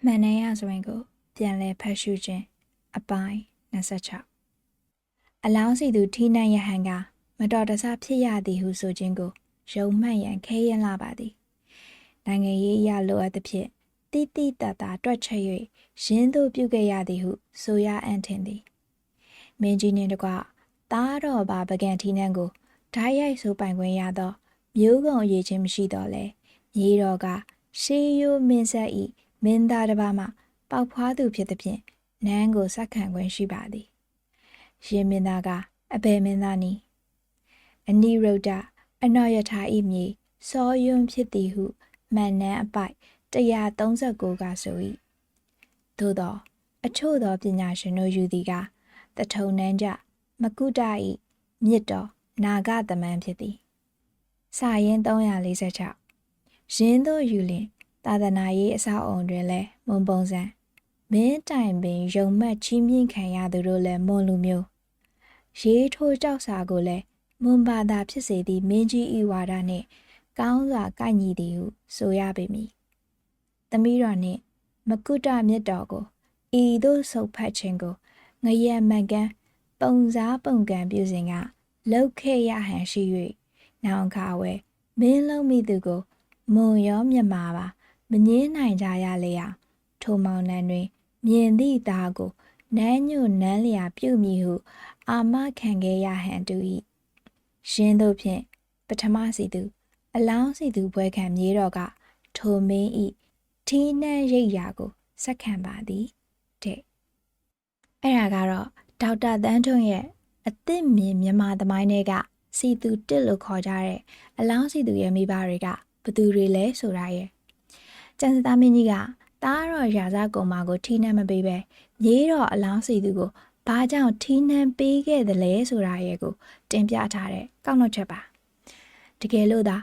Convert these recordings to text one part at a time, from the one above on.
မှန်နိုင်ရဆိုရင်ကိုပြန်လဲဖတ်ရှုခြင်းအပိုင်း26အလောင်းစီသူထိနှံ့ရဟန်ကမတော်တဆဖြစ်ရသည်ဟုဆိုခြင်းကိုယုံမှန်ရန်ခဲရင်လာပါသည်နိုင်ငံရေးအရလိုအပ်သဖြင့်တိတိတတ်တာတွက်ချက်၍ရင်းသို့ပြုခဲ့ရသည်ဟုဆိုရအံ့ထင်သည်မင်းကြီးနှင့်တကွသားတော်ပါပကံထီနှံကိုဓာတ်ရိုက်ဆိုပိုင်ခွင့်ရသောမျိုးကုံအရေးချင်းမရှိတော့လဲမြေတော်ကရှေးရိုးမင်းဆက်ဤမင်းသားတစ်ပါးမှပေါက်ဖွားသူဖြစ်သဖြင့်နန်းကိုစက္ခံခွင့်ရှိပါသည်ရှင်မင်းသားကအဘယ်မင်းသားနည်းအနိရုဒ္ဓအနောယထာဤမြေစောယွန်းဖြစ်သည်ဟုမှန်နန်းအပိုက်139ကဆို၏သို့သောအချို့သောပညာရှင်တို့ယူသည်ကတထုံနန်းကြမကုတဤမြစ်တော်နာဂသမန်းဖြစ်သည်စာရင်း346ရင်းတို့ယူလင်သာသနာရေးအဆောက်အုံတွင်လည်းမွန်ပုံစံမင်းတိုင်ပင်ယုံမှတ်ချီးမြှင့်ခံရသူတို့လည်းမွန်လူမျိုးရေးထိုးကြောက်စာကိုလည်းမွန်ဘာသာဖြစ်စေသည့်မင်းကြီးဤဝါဒနှင့်ကောင်းစွာကိုက်ညီသည်ဟုဆိုရပေမည်သမီးတော်နှင့်မကုတမြတ်တော်ကိုဤသို့ဆုပ်ဖတ်ခြင်းကိုငရဲမှန်ကန်ပုံစားပုံကံပြုစဉ်ကလောက်ခဲ့ရဟန်ရှိ၍နောင်ခါဝဲမင်းလုံးမိသူကိုမွန်ရောမြတ်မာပါမငင်းနိုင်ကြရလေအောင်ထိုမောင်နှံတွင်မြင်သည့်သားကိုနန်းညွတ်နန်းလျာပြုမည်ဟုအာမခံခဲ့ရဟန်တူ၏ရှင်တို့ဖြင့်ပထမစီသူအလောင်းစီသူဘွဲခံမြေတော်ကထိုမင်းဤထီးနှံရိပ်ရာကိုစက္ခံပါသည်တဲ့အဲ့ဒါကတော့ဒေါက်တာတန်းထွန်းရဲ့အသစ်မြင်မြန်မာသမိုင်းတွေကစီသူတစ်လို့ခေါ်ကြတဲ့အလောင်းစီသူရဲ့မိဘတွေကဘသူတွေလဲဆိုတာရဲ့ကျန်စသားမင်းကြီးကတားတော့ရာဇကုံမာကိုထီးနှံမပေးပဲမြေတော်အလောင်းစီသူကိုဘာကြောင့်ထီးနှံပေးခဲ့သလဲဆိုတာရဲ့ကိုတင်ပြထားတဲ့ကောက်နှုတ်ချက်ပါတကယ်လို့သာ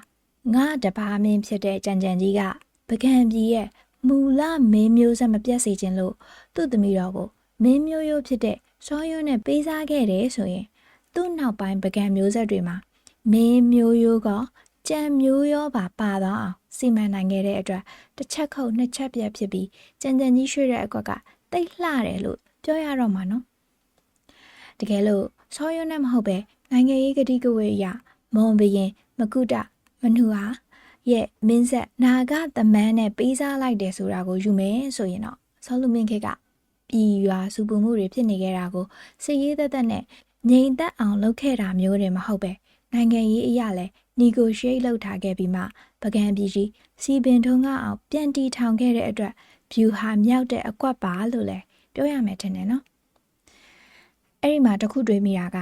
ငါတပါးမင်းဖြစ်တဲ့ကြံကြံကြီးကပကံပြည်ရဲ့မူလမင်းမျိုးဆက်မပြတ်စေခြင်းလို့သူ့သမီးတော်ကိုမင်းမျိုးရိုးဖြစ်တဲ့စောယွန်းနဲ့ပေးစားခဲ့တယ်ဆိုရင်သူ့နောက်ပိုင်းပကံမျိုးဆက်တွေမှာမင်းမျိုးရိုးကကြံမျိုးရောပါသွားအောင်စီမံနိုင်ခဲ့တဲ့အတွက်တစ်ချက်ခုတ်နှစ်ချက်ပြတ်ဖြစ်ပြီးကြံကြံကြီးရွှေ့တဲ့အကွက်ကတိတ်လှတယ်လို့ပြောရတော့မှာနော်တကယ်လို့စောယွန်းနဲ့မဟုတ်ပဲနိုင်ငံရေးကတိကဝတ်အရမွန်ဘရင်မကုတမနူဟာရဲ့မင်းဆက်နာဂသမန်းနဲ့ပေးစားလိုက်တယ်ဆိုတာကိုယူမယ်ဆိုရင်တော့စောလူမင်းခေတ်ကပြည်ရွာစုပူမှုတွေဖြစ်နေခဲ့တာကိုစစ်ရေးသက်နဲ့ငြိမ်သက်အောင်လုပ်ခဲ့တာမျိုးတွေမဟုတ်ပဲနိုင်ငံရေးအရာလဲnegotiate လုပ်ထားခဲ့ပြီးမှပကံပြည်ကြီးစီပင်ထုံးကအောင်ပြန်တီထောင်ခဲ့တဲ့အတွက် view ဟာမြောက်တဲ့အကွက်ပါလို့လဲပြောရမယ်ထင်တယ်နော်အဲ့ဒီမှာတခုတွေးမိတာက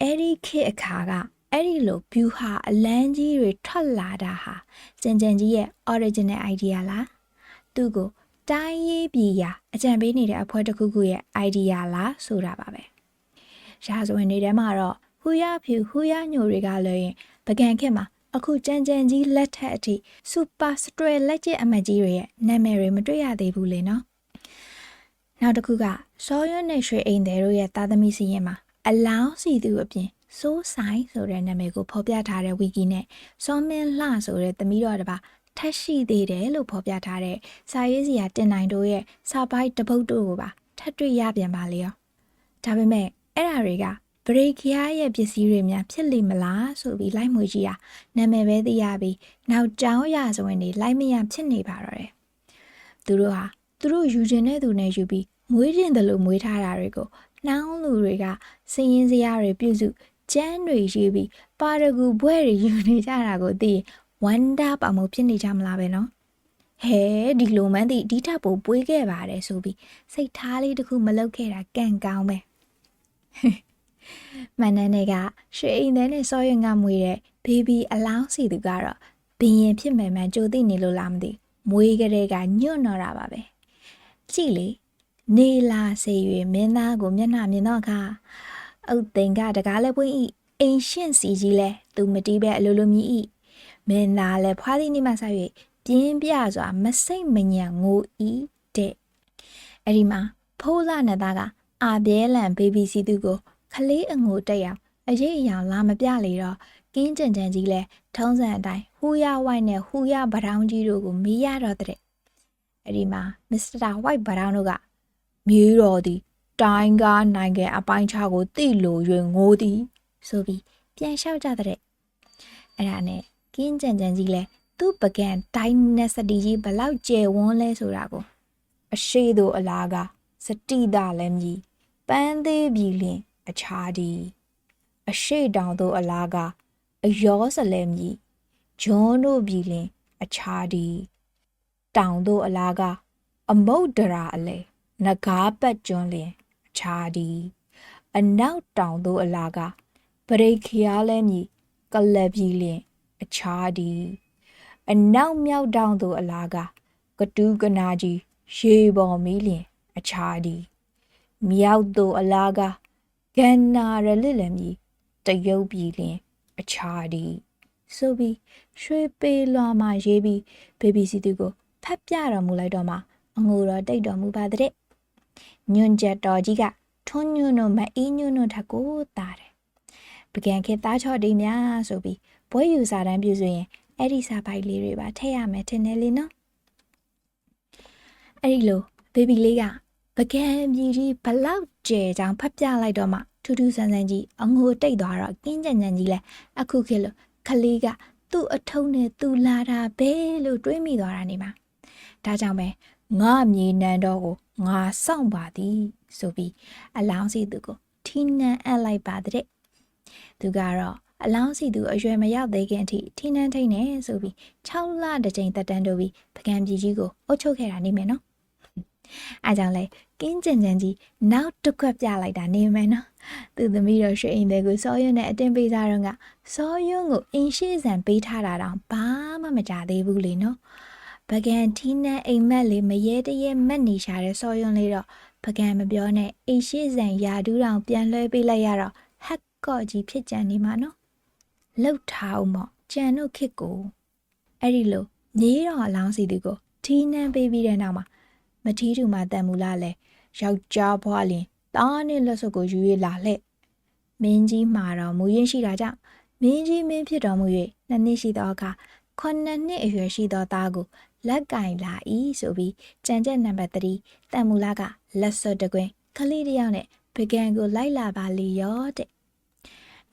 အဲ့ဒီခေတ်အခါကအဲ့ဒီလို view ဟာအလန်းကြီးတွေထွက်လာတာဟာကြံကြံကြီးရဲ့ original idea လားသူ့ကိုတိုင်းရေးပြည်ရာအကြံပေးနေတဲ့အဖွဲ့တစ်ခုခုရဲ့ idea လားဆိုတာပါပဲရာဇဝင်တွေထဲမှာတော့ဟူရဖြူဟူရညိုတွေကလည်းရင်ပကံခေတ်မှာအခုကြံကြံကြီးလက်ထက်အထိစူပါစထရလက်ကျအမတ်ကြီးတွေရဲ့နာမည်တွေမတွေ့ရသေးဘူးလေနော်နောက်တစ်ခုကစောရွန်းနဲ့ရွှေအိမ်သည်တို့ရဲ့သားသမီးစီရင်မှာအလောင်းစီသူအပြင်စိုးဆိုင်ဆိုတဲ့နာမည်ကိုဖော်ပြထားတဲ့ဝီကီနဲ့စောမင်းလှဆိုတဲ့သမီးတော်တစ်ပါးထက်ရှိသေးတယ်လို့ဖော်ပြထားတဲ့စာရေးစရာတင်နိုင်တို့ရဲ့စာပိုက်တပုတ်တို့ကိုပါထပ်တွေ့ရပြန်ပါလေရောဒါပေမဲ့အဲ့ဓာတွေကဗရိခယားရဲ့ပစ္စည်းတွေများဖြစ်လိမ့်မလားဆိုပြီးလိုက်မွေကြည့်ရနာမည်ပဲသိရပြီးနောက်ကြောင်းရဆိုရင်လိုက်မရဖြစ်နေပါတော့တယ်သူတို့ယူခြင်းတဲ့သူနဲ့ယူပြီးမွေးခြင်းတယ်လို့မွေးထားတာတွေကိုနှောင်းလူတွေကစည်ရင်စရာတွေပြုစုကျန်းတွေရေးပြီးပါရဂူဘွဲတွေယူနေကြတာကိုသိဝန္တာပေါင်မှုဖြစ်နေကြမလားပဲနော်ဟဲဒီလိုမှန်းသိဒီထပ်ပိုပွေးခဲ့ပါတယ်ဆိုပြီးစိတ်ထားလေးတစ်ခုမလုပ်ခဲ့တာကံကောင်းပဲမန္တန်တွေကရွှေအိမ်ထဲနဲ့စောရွံ့ကမွေတဲ့ဘေဘီအလောင်းစီသူကတော့ဘင်းရင်ဖြစ်မယ်မှန်ကြိုသိနေလို့လားမသိမွေးကလေးကညွတ်တော့တာပါပဲကြည့်လေနေလာစေ၍မင်းသားကိုမျက်နှာမြင်တော့ခါအုတ်သိန်ကတကားလဲပွင့်ဤအိမ်ရှင့်စီကြီးလဲသူမတီးပဲအလိုလိုမြည်ဤမင်းသားလဲဖွားသည့်နေ့မှဆက်၍ပြင်းပြစွာမစိတ်မညံငိုဤတဲ့အဲ့ဒီမှာဖိုးလာနဲ့သားကအာပြဲလန်ဘေဘီစီသူကိုခလေးအငိုတက်ရောက်အရေးအယောင်လာမပြလေတော့ကင်းကြံကြံကြီးလဲထုံးစံအတိုင်းဟူရဝိုက်နဲ့ဟူရပထောင်းကြီးတို့ကိုမေးရတော့တဲ့ အဲ့ဒီမှာမစ္စတာဝိုက်ဘရောင်းတို့ကမြေတော်သည်တိုင်းကားနိုင်ငံအပိုင်းခြားကိုတိလို၍ငိုသည်ဆိုပြီးပြန်လျှောက်ကြတဲ့အဲ့ဒါနဲ့ကင်းကြံကြံကြီးလဲသူ့ပကံတိုင်းနဲ့စတီကြီးဘလောက်ကျယ်ဝန်းလဲဆိုတာကိုအရှိတို့အလားကစတိတာလည်းမြည်ပန်းသေးပြီလင်အခြားသည်အရှိတောင်တို့အလားကအယောစလဲမြည်ဂျွန်းတို့ပြီလင်အခြားသည်တောင်တို့အလားကအမုတ်ဒရာအလဲနဂါးပတ်ကျွန်းလင်အခြားသည်အနောက်တောင်တို့အလားကပရိခယာလဲမြည်ကလပြီလင်အခြားသည်အနောက်မြောက်တောင်တို့အလားကတူးကနာကြီးရေပေါ်မီးလင်အခြားသည်မြောက်တို့အလားကဂန္နာရလစ်လည်းမြည်တရုတ်ပြည်လင်အခြားသည်ဆိုပြီးရွှေပေလွာမှာရေးပြီးဘေဘီစီတူကိုဖတ်ပြတော်မူလိုက်တော့မှအငိုတော်တိတ်တော်မူပါတဲ့ညွန့်ချက်တော်ကြီးကထွန်းညွန့်တို့မအင်းညွန့်တို့ထက်ကိုတာတယ်ပကံခေသားချော့ဒီများဆိုပြီးဘွဲယူစာတန်းပြုဆိုရင်အဲ့ဒီစာပိုက်လေးတွေပါထည့်ရမယ်ထင်တယ်လေနော်အဲ့ဒီလိုဘေဘီလေးကပကံပြည်ကြီးဘလောက်ကျဲကြောင်ဖတ်ပြလိုက်တော့မှထူးထူးဆန်းဆန်းကြီးအငိုတိတ်သွားတော့ကင်းကြံကြံကြီးလဲအခုခေတ်လို့ခလေးကသူ့အထုံးနဲ့သူ့လာတာပဲလို့တွေးမိသွားတာနေမှာဒါကြောင့်ပဲငါမြေနန်းတော်ကိုငါစောင့်ပါသည်ဆိုပြီးအလောင်းစီသူကိုထီနန်းအပ်လိုက်ပါတဲ့သူကတော့အလောင်းစီသူအရွယ်မရောက်သေးခင်အထိထီနန်းထိန်နေဆိုပြီး6လတစ်ကြိမ်တက်တန်းတို့ပြီးပကံပြည်ကြီးကိုအုပ်ချုပ်ခဲ့တာနေမယ်နော်အားကြောင့်လဲကင်းကြံကြံကြီးနောက်တစ်ခွက်ပြလိုက်တာနေမယ်နော်သူသမီးတော်ရွှေအိမ်တဲ့ကိုစောရွန်းနဲ့အတင်းပေးစားတော့ကစောရွန်းကိုအင်းရှိဆန်ပေးထားတာတောင်ဘာမှမကြသေးဘူးလေနော်ပကံထီးနှံအိမ်မက်လေးမရဲတရဲမက်နေရှာတဲ့စောရွန်းလေးတော့ပကံမပြောနဲ့အင်းရှိဆန်ယာဒူးတောင်ပြန်လွှဲပေးလိုက်ရတော့ဟက်ကော့ကြီးဖြစ်ကြံနေမှာနော်လှုပ်ထားအောင်မော့ကြံတို့ခစ်ကိုအဲ့ဒီလိုမြေတော်အလောင်းစီသူကိုထီးနှံပေးပြီးတဲ့နောက်မှာမထီးတူမှတန်မူလာလဲယောက်ျားဘွားလင်တားနဲ့လက်စွပ်ကိုယူရလာလှဲ့မင်းကြီးမှာတော့မူရင်းရှိတာကြောင့်မင်းကြီးမင်းဖြစ်တော်မူ၍2နှစ်ရှိသောအခါ9နှစ်အရွယ်ရှိသောသားကိုလက်ကင်လာ၏ဆိုပြီးကြံချက်နံပါတ်3တန်မူလာကလက်စွပ်တကွင်းခလေးတယောက်နဲ့ပကံကိုလိုက်လာပါလေရောတဲ့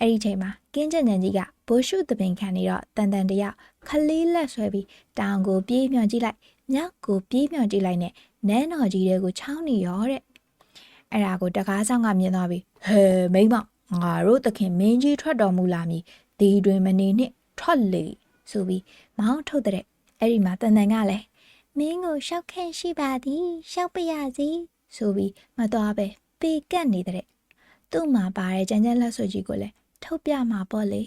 အဲ့ဒီချိန်မှာကင်းကြံကြံကြီးကဘိုးရှုသပင်ခံနေတော့တန်တန်တယောက်ခလေးလက်ဆွဲပြီးတောင်ကိုပြေးမြောင်ကြည့်လိုက်မြောက်ကိုပြေးမြောင်ကြည့်လိုက်နဲ့နန်းတော်ကြီးတွေကိုချောင်းနေရောတဲ့အဲ့ဒါကိုတကားဆောင်ကမြင်သွားပြီဟဲမိမငါတို့သခင်မင်းကြီးထွက်တော်မူလာမည်ဒီတွင်မနေနှင့်ထွက်လေဆိုပြီးမောင်းထုတ်တဲ့အဲ့ဒီမှာတန်တန်ကလည်းမင်းကိုရှောက်ခန့်ရှိပါသည်ရှောက်ပရစီဆိုပြီးမသွားပဲပေကတ်နေတဲ့သူ့မှာပါတဲ့ကြံကြံလက်စွပ်ကြီးကိုလည်းထုတ်ပြမှာပေါ့လေ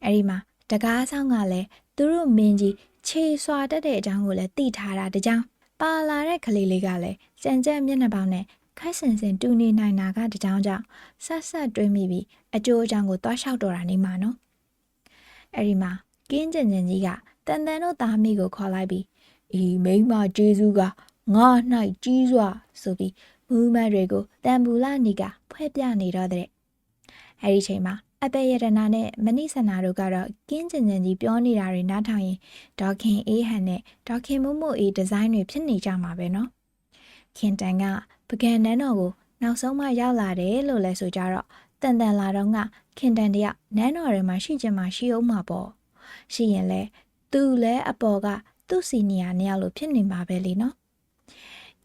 အဲ့ဒီမှာတကားဆောင်ကလည်းသူတို့မင်းကြီးခြေစွာတက်တဲ့အကြောင်းကိုလည်းသိထားတာတကြောင်ပါလာတဲ့ကလေးလေးကလည်းကြံကြံမျက်နှာပေါင်းနဲ့ခိုက်ဆင်ဆင်တူနေနိုင်တာကတကြောင်ကြောင့်ဆက်ဆက်တွေးမိပြီးအကျိုးအကြောင်းကိုတွားလျှောက်တော်တာနေမှာနော်အဲ့ဒီမှာကင်းကြံကြံကြီးကတန်တန်တို့သားမိကိုခေါ်လိုက်ပြီးမိမကျေးဇူးကငါ၌ကြီးစွာဆိုပြီးမူးမတ်တွေကိုတန်ပူလာနေကဖွဲ့ပြနေတော့တဲ့အဲ့ဒီချိန်မှာအပေရတနာနဲ့မနိဆနာတို့ကတော့ကင်းကြံကြံကြီးပြောနေတာတွေနားထောင်ရင်ဒေါခင်အေးဟန်နဲ့ဒေါခင်မို့မို့အေးဒီဇိုင်းတွေဖြစ်နေကြမှာပဲနော်ခင်တန်ကပကံနန်းတော်ကိုနောက်ဆုံးမှရောက်လာတယ်လို့လဲဆိုကြတော့တန်တန်လာတော့ကခင်တန်တယောက်နန်းတော်ထဲမှာရှိချင်မှရှိအောင်မှာပေါ့ရှိရင်လဲသူလဲအပေါ်ကသူ့စီနီယာနှစ်ယောက်လိုဖြစ်နေမှာပဲလေနော်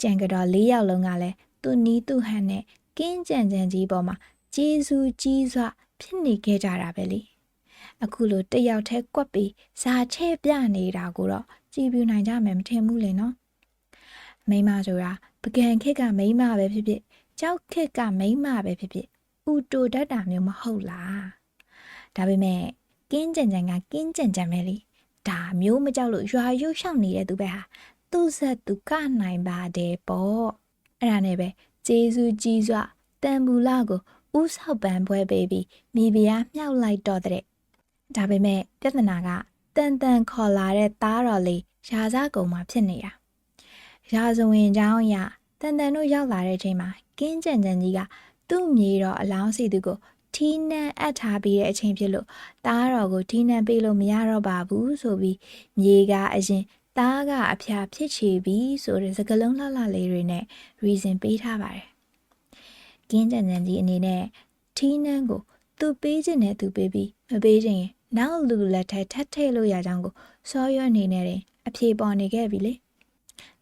ကြံကတော့4ယောက်လုံးကလည်းသူ့နီးသူ့ဟန်နဲ့ကင်းကြံကြံကြီးပေါ်မှာကျေးဇူးကြီးစွာဖြစ်နေခဲ့ကြတာပဲလေအခုလိုတယောက်တည်းကွက်ပြီးဇာချဲ့ပြနေတာကိုတော့ကြည်ပြူနိုင်ကြမယ်မထင်ဘူးလေနော်မိမဆိုတာပကံခက်ကမိမပဲဖြစ်ဖြစ်ကြောက်ခက်ကမိမပဲဖြစ်ဖြစ်ဥတိုတတ်တာမျိုးမဟုတ်လားဒါပေမဲ့ကင်းကြံကြံကကင်းကြံကြံပဲလေဒါမျိုးမကြောက်လို့ရွာရုပ်ရှောက်နေတဲ့သူပဲဟာသူ့ဆက်သူကနိုင်ပါတယ်ပေါ့အဲ့ဒါနဲ့ပဲကျေးဇူးကြီးစွာတန်ဘူလာကိုဥဆောက်ပန်းပွဲပေးပြီးမိဖုရားမြောက်လိုက်တော့တဲ့ဒါပေမဲ့ပြဿနာကတန်တန်ခေါ်လာတဲ့သားတော်လေးရာဇကုံမှာဖြစ်နေတာရာဇဝင်เจ้าရတန်တန်တို့ရောက်လာတဲ့ချိန်မှာကင်းကြံကြံကြီးကသူ့မြေတော်အလောင်းစီသူကိုထီးနှံအပ်ထားပြီးတဲ့အချိန်ဖြစ်လို့သားတော်ကိုထီးနှံပေးလို့မရတော့ပါဘူးဆိုပြီးမြေကအရင် သားကအဖျားဖြစ်ချေပြီဆိုတဲ့စကားလုံးလှလှလေးတွေနဲ့ reason ပေးထားပါတယ်ကင်းကြံကြံကြီးအနေနဲ့ထီးနှန်းကိုသူပေးခြင်းနဲ့သူပေးပြီးမပေးခြင်းရင်နောက်လူလက်ထက်ထပ်ထည့်လို့ရကြောင်းကိုစောရွအနေနဲ့တင်အဖြေပေါ်နေခဲ့ပြီလေ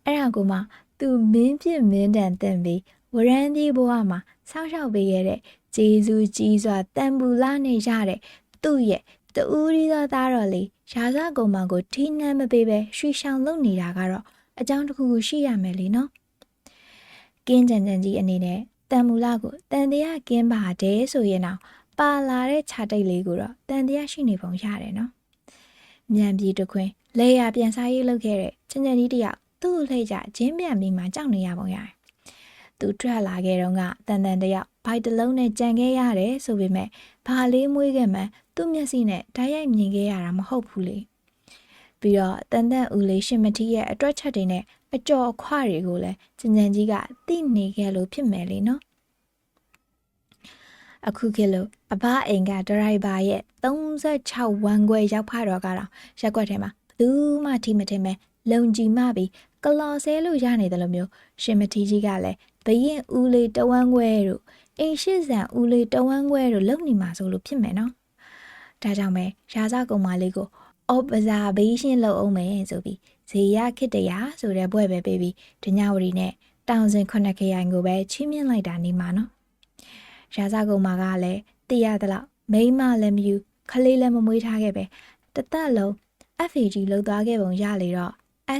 အဲ့ဒါကိုမှသူမင်းပြစ်မင်းတန်တန်ပြီးဝရမ်းပြေးဘဝမှာဆောင်းလျှောက်ပေးခဲ့တဲ့ဂျေဇူးကြီးစွာတန်ပူလာနေရတဲ့သူ့ရဲ့တူရီသောသားတော်လေးရာဇကုံမောင်ကိုထီးနှမ်းမပေးပဲရွှေရှောင်လုပ်နေတာကတော့အကြောင်းတစ်ခုခုရှိရမယ်လေနော်ကင်းကြံကြံကြီးအနေနဲ့တန်မူလာကိုတန်တရားကင်းပါတယ်ဆိုရင်တော့ပါလာတဲ့ခြာတိတ်လေးကိုတော့တန်တရားရှိနေပုံရတယ်နော်မြန်ပြေတခွင်လေယာပြန်စားရေးလုပ်ခဲ့တဲ့ချင်ချင်ကြီးတယောက်သူ့လှည့်ကြဂျင်းပြန်ပြီးမှကြောက်နေရပုံရတယ်သူထွက်လာခဲ့တော့ကတန်တန်တယောက်ဘိုက်တလုံးနဲ့ကြံခဲ့ရတယ်ဆိုပေမဲ့ဘာလေးမွေးခဲ့မှသူ့မျက်စိနဲ့ဓာတ်ရိုက်မြင်ခဲ့ရတာမဟုတ်ဘူးလေပြီးတော့တန်တန်ဦးလေးရှင်မထီးရဲ့အတွက်ချက်တွေနဲ့အကြော်အခွတွေကိုလည်းကျန်ကျန်ကြီးကသိနေခဲ့လို့ဖြစ်မယ်လေနော်အခုခေတ်လို့အဘအိမ်ကဒရိုင်ဘာရဲ့36ဝန်းခွဲရောက်ဖတော့ကတော့ရက်ွက်ထဲမှာဘူးမှထီမထင်ပဲလုံကြီးမှပြီးကလော်ဆဲလို့ရနေတယ်လို့မျိုးရှင်မထီးကြီးကလည်းဘရင်ဦးလေးတဝန်းခွဲတို့အိမ်ရှိဆန်ဦးလေးတဝန်းခွဲတို့လုံနေမှာဆိုလို့ဖြစ်မယ်နော်ဒါကြောင့်ပဲရာဇကုံမလေးကိုအော်ပဇာဘေးရှင်းလုံအောင်မယ်ဆိုပြီးဇေယခိတရာဆိုတဲ့ဘွဲ့ပဲပေးပြီးဒညဝရီနဲ့တောင်စင်9ခရိုင်ကိုပဲချီးမြှင့်လိုက်တာနေမှာနော်ရာဇကုံမကလည်းတည်ရသလောက်မိန်းမလည်းမယူခလေးလည်းမမွေးထားခဲ့ပဲတသက်လုံး FAG လှုပ်သွားခဲ့ပုံရလေတော့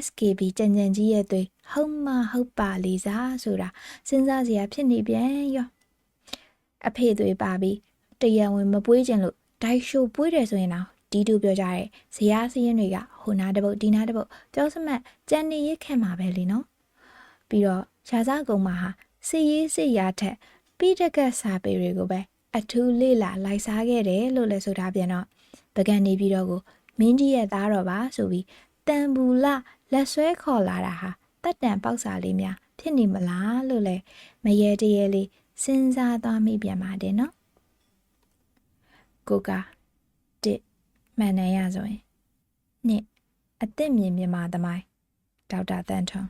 SKB ကြံကြံကြီးရဲ့သွေးဟုတ်မဟုတ်ပါလေစားဆိုတာစဉ်းစားစရာဖြစ်နေပြန်ရောအဖေသွေးပါပြီးတရားဝင်မပွေးခြင်းလို့ဒိုက်ရှိုပွေးတယ်ဆိုရင်တော့ဒီတူပြောကြတဲ့ဇရာစရင်တွေကဟိုနာတပုတ်ဒီနာတပုတ်ပြောစမှတ်ကြံနေရခဲ့မှာပဲလေနော်ပြီးတော့ရာဇကုံမှာဟာစစ်ရေးစစ်ရာထက်ပိဋကတ်စာပေတွေကိုပဲအထူးလေ့လာလိုက်စားခဲ့တယ်လို့လည်းဆိုထားပြန်တော့ပကံနေပြီးတော့ကိုမင်းကြီးရဲ့သားတော်ပါဆိုပြီးတန်ဘူးလလက်ဆွဲခေါ်လာတာဟာတက်တန်ပေါက်စာလေးများဖြစ်နေမလားလို့လည်းမရေတရေလေးစဉ်းစားသွားမိပြန်ပါတယ်နော်ကိုကတစ်မှန်တယ်ရဆိုရင်နှစ်အသက်မြင်မြမာသမိုင်းဒေါက်တာတန်ထွန်း